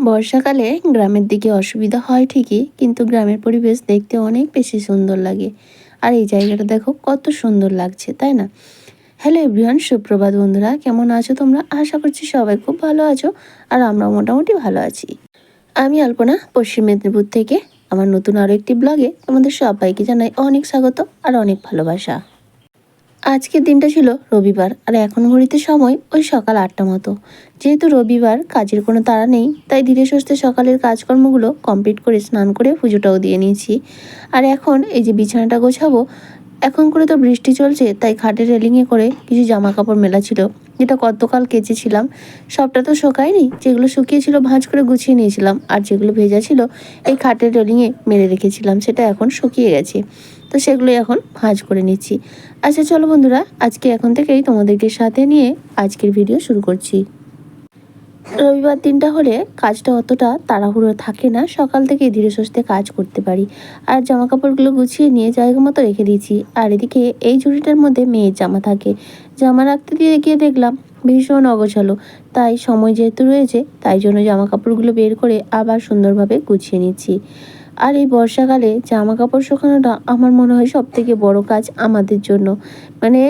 বর্ষাকালে গ্রামের দিকে অসুবিধা হয় ঠিকই, কিন্তু গ্রামের পরিবেশ দেখতে অনেক বেশি সুন্দর লাগে। আর এই জায়গাটা দেখো কত সুন্দর লাগছে, তাই না? হ্যালো এভরিওয়ান, সুপ্রভাত বন্ধুরা, কেমন আছো তোমরা? আশা করছি সবাই খুব ভালো আছো। আর আমরাও মোটামুটি ভালো আছি। আমি আলপনা, পশ্চিম মেদিনীপুর থেকে আমার নতুন আরও একটি ব্লগে তোমাদের সবাইকে জানাই অনেক স্বাগত আর অনেক ভালোবাসা। আজকের দিনটা ছিল রবিবার, আর এখন ঘড়িতে সময় ওই সকাল 8টা মতো। যেহেতু রবিবার কাজের কোনো তাড়া নেই, তাই ধীরে সুস্থে সকালের কাজকর্মগুলো কমপ্লিট করে স্নান করে পুজোটাও দিয়ে নিয়েছি। আর এখন এই যে বিছানাটা গোছাবো, এখন করে তো বৃষ্টি চলছে, তাই খাটের রেলিংয়ে করে কিছু জামা কাপড় মেলা ছিল, যেটা গতকাল কেচেছিলাম। সবটা তো শোকায়নি, যেগুলো শুকিয়েছিল ভাঁজ করে গুছিয়ে নিয়েছিলাম, আর যেগুলো ভেজা ছিল এই খাটের রেলিংয়ে মেলে রেখেছিলাম, সেটা এখন শুকিয়ে গেছে। তো সেগুলোই এখন ভাঁজ করে নিচ্ছি। আচ্ছা চলো বন্ধুরা, আজকে এখন থেকেই তোমাদেরকে সাথে নিয়ে আজকের ভিডিও শুরু করছি। রবিবার দিনটা হলে কাজটা অতটা তাড়াহুড়ো থাকে না, সকাল থেকে ধীরে সুস্থে কাজ করতে পারি। আর জামা কাপড়গুলো গুছিয়ে নিয়ে জায়গা মতো রেখে দিয়েছি। আর এদিকে এই ঝুড়িটার মধ্যে মেয়ের জামা থাকে, জামা রাখতে দিয়ে গিয়ে দেখলাম ভীষণ অগোছালো। তাই সময় যেহেতু রয়েছে, তাই জন্য জামা কাপড়গুলো বের করে আবার সুন্দরভাবে গুছিয়ে নিচ্ছি। আর এই বর্ষাকালে জামা কাপড় শুকানোটা আমার মনে হয় সব থেকে বড় কাজ আমাদের জন্য। মানে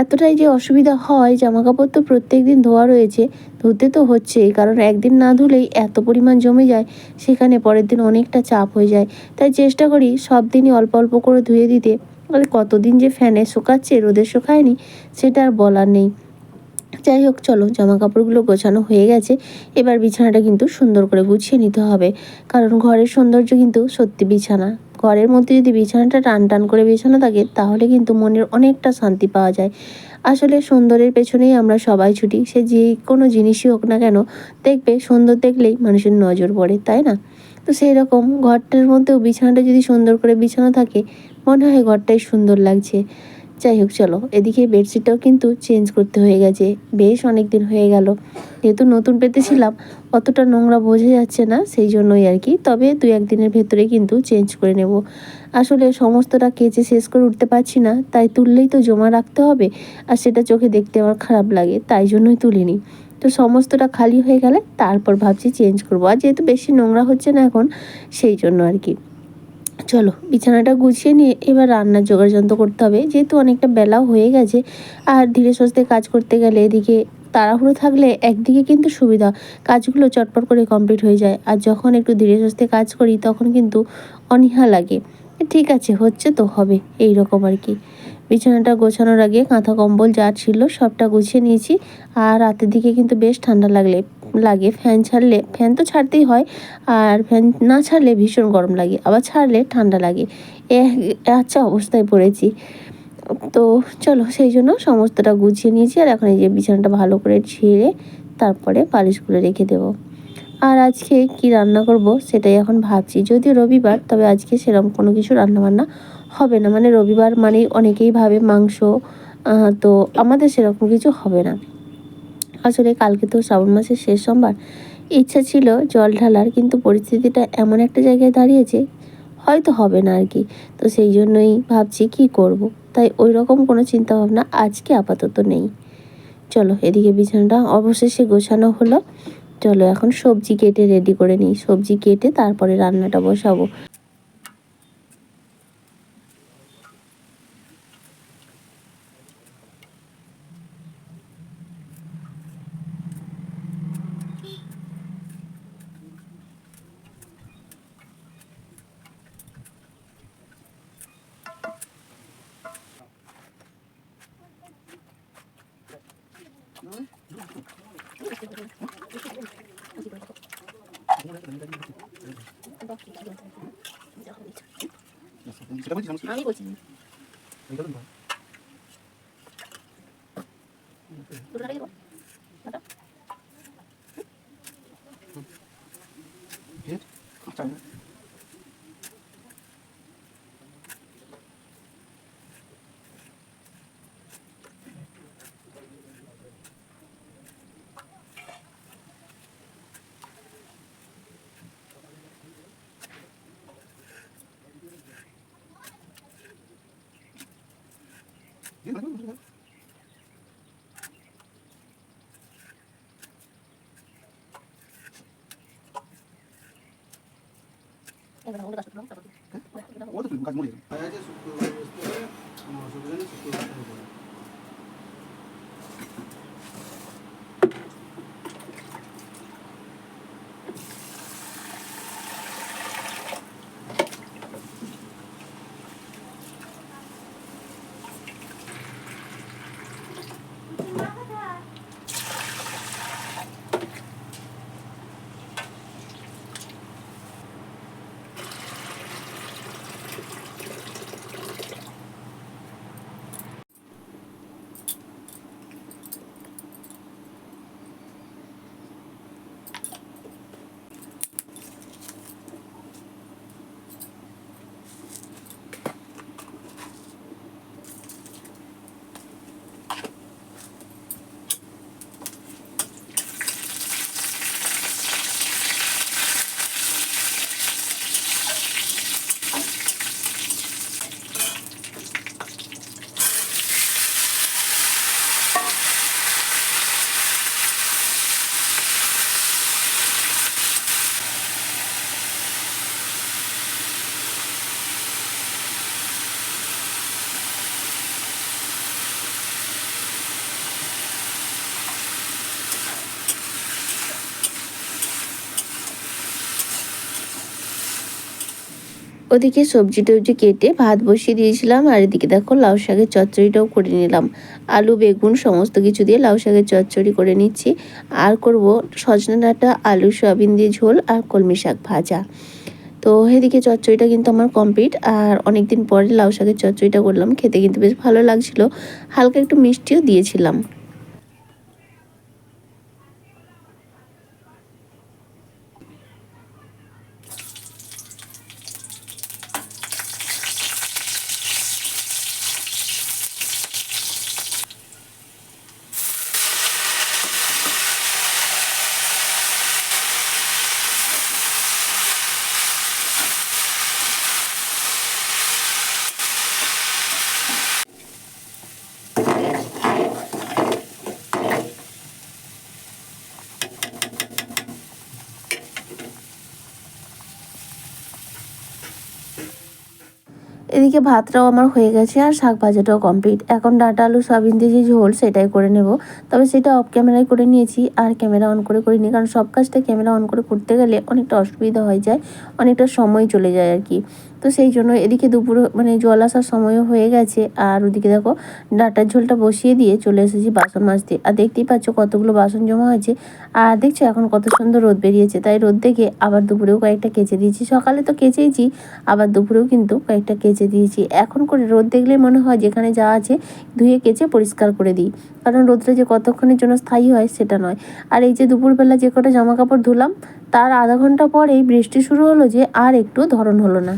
এতটাই যে অসুবিধা হয়, জামা কাপড় তো প্রত্যেক দিন ধোয়া রয়েছে, ধুতে তো হচ্ছেই, কারণ একদিন না ধুলেই এত পরিমাণ জমে যায়, সেখানে পরের দিন অনেকটা চাপ হয়ে যায়। তাই চেষ্টা করি সব দিনই অল্প অল্প করে ধুয়ে দিতে। আর কতদিন যে ফ্যানে শুকাচ্ছে, রোদে শুকায়নি, সেটা আর বলার নেই। যাই হোক, চলো জামা কাপড়গুলো গোছানো হয়ে গেছে। এবার বিছানাটা কিন্তু সুন্দর করে গুছিয়ে নিতে হবে, কারণ ঘরের সৌন্দর্য কিন্তু সত্যি বিছানা। ঘরের মধ্যে যদি বিছানাটা টান টান করে বিছানা থাকে, তাহলে কিন্তু মনের অনেকটা শান্তি পাওয়া যায়। আসলে সুন্দরের পেছনেই আমরা সবাই ছুটি, সে যে কোনো জিনিসই হোক না কেন, দেখবে সুন্দর দেখলেই মানুষের নজর পড়ে, তাই না? তো সেই রকম ঘরটার মধ্যেও বিছানাটা যদি সুন্দর করে বিছানা থাকে, মনে হয় ঘরটাই সুন্দর লাগছে। যাই হোক, চলো এদিকে বেডশিটটাও কিন্তু চেঞ্জ করতে হয়ে গেছে, বেশ অনেক দিন হয়ে গেল। যেহেতু নতুন পেতেছিলাম, অতটা নোংরা বোঝা যাচ্ছে না, সেই জন্যই আর কি। তবে 2-1 দিনের ভেতরে কিন্তু চেঞ্জ করে নেব। আসলে সমস্তটা কেচে শেষ করে উঠতে পারছি না, তাই তুললেই তো জমা রাখতে হবে, আর সেটা চোখে দেখতে আমার খারাপ লাগে, তাই জন্যই তুলিনি। তো সমস্তটা খালি হয়ে গেলে তারপর ভাবছি চেঞ্জ করবো। আর যেহেতু বেশি নোংরা হচ্ছে না এখন, সেই জন্য আর কি। চলো বিছানাটা গুছিয়ে নিয়ে এবার রান্নার জোগাড়যন্ত্র করতে হবে, যেহেতু অনেকটা বেলাও হয়ে গেছে। আর ধীরে সুস্থে কাজ করতে গেলে এদিকে তাড়াহুড়ো থাকলে একদিকে কিন্তু সুবিধা, কাজগুলো চটপট করে কমপ্লিট হয়ে যায়। আর যখন একটু ধীরে সুস্থে কাজ করি, তখন কিন্তু অনীহা লাগে, ঠিক আছে হচ্ছে তো হবে, এই রকম আর কি। বিছানাটা গোছানোর আগে কাঁথা কম্বল যা ছিল সবটা গুছিয়ে নিয়েছি। আর রাতের দিকে কিন্তু বেশ ঠান্ডা লাগে ফ্যান ছাড়লে, ফ্যান তো ছাড়তেই হয়, আর ফ্যান না ছাড়লে ভীষণ গরম লাগে, আবার ছাড়লে ঠান্ডা লাগে। আচ্ছা অবস্থায় পড়েছি। তো চলো, সেই জন্য সমস্তটা গুছিয়ে নিয়েছি। আর এখন এই যে বিছানাটা ভালো করে ঝেড়ে তারপরে পালিশ করে রেখে দেবো। আর আজকে কি রান্না করব সেটাই এখন ভাবছি। যদিও রবিবার, তবে আজকে সেরকম কোনো কিছু রান্নাবান্না হবে না। মানে রবিবার মানেই অনেকেই ভাবে মাংস, তো আমাদের সেরকম কিছু হবে না। আসলে কালকে তো শ্রাবণ মাসের শেষ সোমবার, ইচ্ছা ছিল জল ঢালার, কিন্তু পরিস্থিতিটা এমন একটা জায়গায় দাঁড়িয়েছে, হয়তো হবে না আর কি। তো সেই জন্যই ভাবছি কি করব। তাই ওই রকম কোনো চিন্তাভাবনা আজকে আপাতত নেই। চলো এদিকে বিছানাটা অবশেষে গোছানো হলো। চলো এখন সবজি কেটে রেডি করে নিই, সবজি কেটে তারপরে রান্নাটা বসাবো। আমি বলছি ওটা তুলি কাজ মরে যাবে আছে শুক্রবার বসতে হবে অসুবিধা নেই শুক্রবার হবে ওদিকে সবজি টবজি কেটে ভাত বসিয়ে দিয়েছিলাম, আর এদিকে দেখো লাউ শাকের চচ্চড়িটাও করে নিলাম। আলু বেগুন সমস্ত কিছু দিয়ে লাউ শাকের চচ্চড়ি করে নিচ্ছি। আর করব সজনে ডাঁটা আলু সয়াবিন দিয়ে ঝোল আর কলমি শাক ভাজা। তো এদিকে চচ্চড়িটা কিন্তু আমার কমপ্লিট। আর অনেকদিন পরে লাউ শাকের চচ্চড়িটা করলাম, খেতে কিন্তু বেশ ভালো লাগছিল। হালকা একটু মিষ্টিও দিয়েছিলাম। এদিকে ভাতটাও আমার হয়ে গেছে আর শাক ভাজাটাও কমপ্লিট। এখন ডাঁটা আলু সয়াবিন দিয়ে যে ঝোল সেটাই করে নেব। তবে সেটা অফ ক্যামেরায় করে নিয়েছি, আর ক্যামেরা অন করে করিনি, কারণ সব কাজটা ক্যামেরা অন করে করতে গেলে অনেকটা অসুবিধা হয়ে যায়, অনেকটা সময় চলে যায় আর কি। তো সেই জন্য এদিকে দুপুর মানে জল আসার সময়ও হয়ে গেছে। আর ওদিকে দেখো ডাঁটার ঝোলটা বসিয়ে দিয়ে চলে এসেছি বাসন মাজতে। আর দেখতেই পাচ্ছ কতগুলো বাসন জমা হয়েছে। আর দেখছো এখন কত সুন্দর রোদ বেরিয়েছে, তাই রোদ দেখে আবার দুপুরেও কয়েকটা কেচে দিয়েছি। সকালে তো কেচেইছি, আবার দুপুরেও কিন্তু কয়েকটা কেচে দিয়েছি। এখন করে রোদ দেখলেই মনে হয় যেখানে যা আছে ধুয়ে কেচে পরিষ্কার করে দিই, কারণ রোদটা যে কতক্ষণের জন্য স্থায়ী হয় সেটা নয়। আর এই যে দুপুরবেলা যে কটা জামা কাপড় ধুলাম, তার আধা ঘন্টা পরেই বৃষ্টি শুরু হলো, যে আর একটু ধরন হলো না।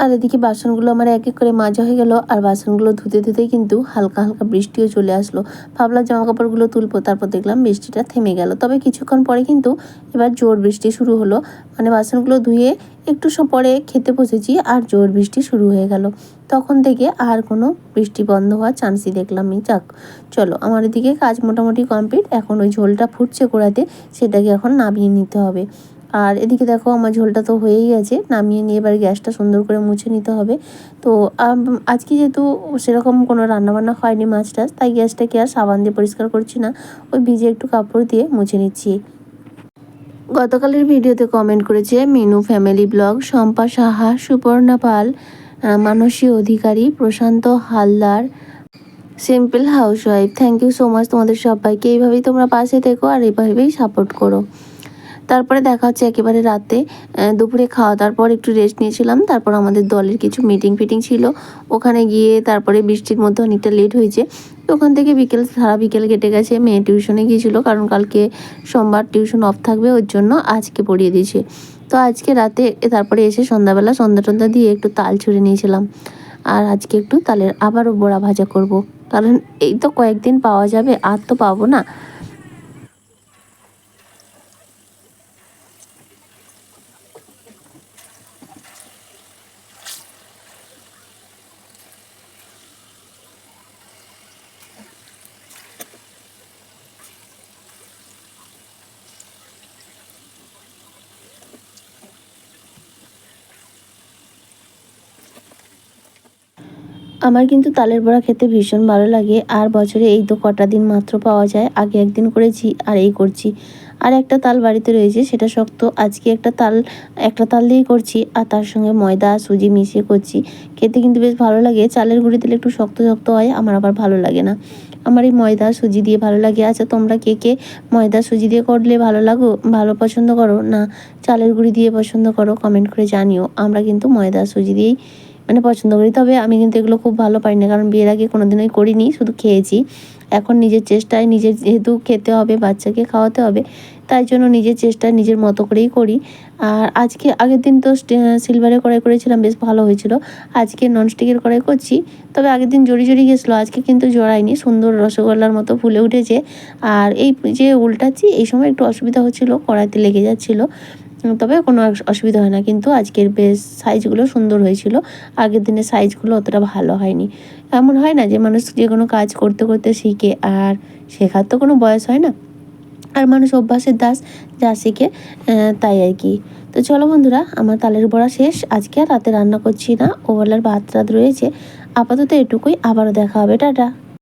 আর এদিকে বাসনগুলো আমার এক এক করে মাজা হয়ে গেল, আর বাসনগুলো ধুতে ধুতেই কিন্তু হালকা হালকা বৃষ্টিও চলে আসলো। ভাবলাম জামা কাপড়গুলো তুলবো, তারপর দেখলাম বৃষ্টিটা থেমে গেল। তবে কিছুক্ষণ পরে কিন্তু এবার জোর বৃষ্টি শুরু হলো। মানে বাসনগুলো ধুয়ে একটু পরে খেতে বসেছি আর জোর বৃষ্টি শুরু হয়ে গেল। তখন থেকে আর কোনো বৃষ্টি বন্ধ হওয়ার চান্সই দেখলাম না। যাক, চলো আমার এদিকে কাজ মোটামুটি কমপ্লিট। এখন ওই ঝোলটা ফুটছে কড়াতে, সেটাকে এখন নামিয়ে নিতে হবে। আর এদিকে দেখো আমার ঝোলটা তো হয়েই গেছে, নামিয়ে নিয়ে এবার গ্যাসটা সুন্দর করে মুছে নিতে হবে। তো আজকে যেহেতু সেরকম কোনো রান্নাবান্না হয়নি মাছ টাছ, তাই গ্যাসটাকে আর সাবান দিয়ে পরিষ্কার করছি না, ওই ভিজে একটু কাপড় দিয়ে মুছে নিচ্ছি। গতকালের ভিডিওতে কমেন্ট করেছে Minu family blog, Shampa Saha, Suparna Pal, Manasi Adhikari, Prashanta Haldar, simple housewife. Thank you so much তোমাদের সবাইকে। এইভাবেই তোমরা পাশে থেকো আর এইভাবেই সাপোর্ট করো। তারপরে দেখা হচ্ছে একেবারে রাতে। দুপুরে খাওয়া দাওয়ার পর একটু রেস্ট নিয়েছিলাম। তারপর আমাদের দলের কিছু মিটিং ফিটিং ছিল, ওখানে গিয়ে তারপরে বৃষ্টির মধ্যে অনেকটা লেট হয়েছে। তো ওখান থেকে সারা বিকেল কেটে গেছে। মেয়ে টিউশনে গিয়েছিলো, কারণ কালকে সোমবার টিউশন অফ থাকবে, ওর জন্য আজকে পড়িয়ে দিয়েছে। তো আজকে রাতে তারপরে এসে সন্ধ্যা টন্ধা দিয়ে একটু তাল ছুঁড়ে নিয়েছিলাম। আর আজকে একটু তালের আবারও বড়া ভাজা করব, কারণ এই তো কয়েকদিন পাওয়া যাবে, আর তো পাবো না। আমার কিন্তু তালের বড়া খেতে ভীষণ ভালো লাগে, আর বছরে এই তো কটা দিন মাত্র পাওয়া যায়। আগে একদিন করেছি আর এই করছি। আর একটা তাল বাড়িতে রয়েছে, সেটা শক্ত। আজকে একটা তাল দিয়েই করছি, আর তার সঙ্গে ময়দা সুজি মিশিয়ে করছি। খেতে কিন্তু বেশ ভালো লাগে। চালের গুঁড়ি দিলে একটু শক্ত শক্ত হয়, আমার আবার ভালো লাগে না। আমার এই ময়দা সুজি দিয়ে ভালো লাগে। আচ্ছা, তোমরা কে কে ময়দা সুজি দিয়ে করলে ভালো পছন্দ করো, না চালের গুঁড়ি দিয়ে পছন্দ করো, কমেন্ট করে জানিও। আমরা কিন্তু ময়দা সুজি দিয়েই পছন্দ করি। তবে আমি কিন্তু এগুলো খুব ভালো পারি না, কারণ বিয়ের আগে কোনোদিনই করিনি, শুধু খেয়েছি। এখন নিজের চেষ্টায়, নিজের যেহেতু খেতে হবে, বাচ্চাকে খাওয়াতে হবে, তাই জন্য নিজের চেষ্টায় নিজের মতো করেই করি। আর আগের দিন তো সিলভারের কড়াই করেছিলাম, বেশ ভালো হয়েছিল। আজকে ননস্টিকের কড়াই করছি, তবে আগের দিন জড়ি গেছিলো, আজকে কিন্তু জড়ায়নি, সুন্দর রসগোল্লার মতো ফুলে উঠেছে। আর এই যে উল্টাচ্ছি, এই সময় একটু অসুবিধা হচ্ছিলো, কড়াইতে লেগে যাচ্ছিলো, তবে কোনো অসুবিধা হয় না। কিন্তু আজকের বেশ সাইজগুলো সুন্দর হয়েছিল। আগের দিনের সাইজগুলো অতটা ভালো হয়নি। এমন হয় না যে মানুষ যে কোনো কাজ করতে করতে শিখে, আর শেখার তো কোনো বয়স হয় না, আর মানুষ অভ্যাসের দাস, যা শিখে তাই আর কি। তো চলো বন্ধুরা, আমার তালের বড়া শেষ। আজকে আর রাতে রান্না করছি না, ওবেলার ভাত রয়েছে। আপাতত এটুকুই, আবারও দেখা হবে, টাটা।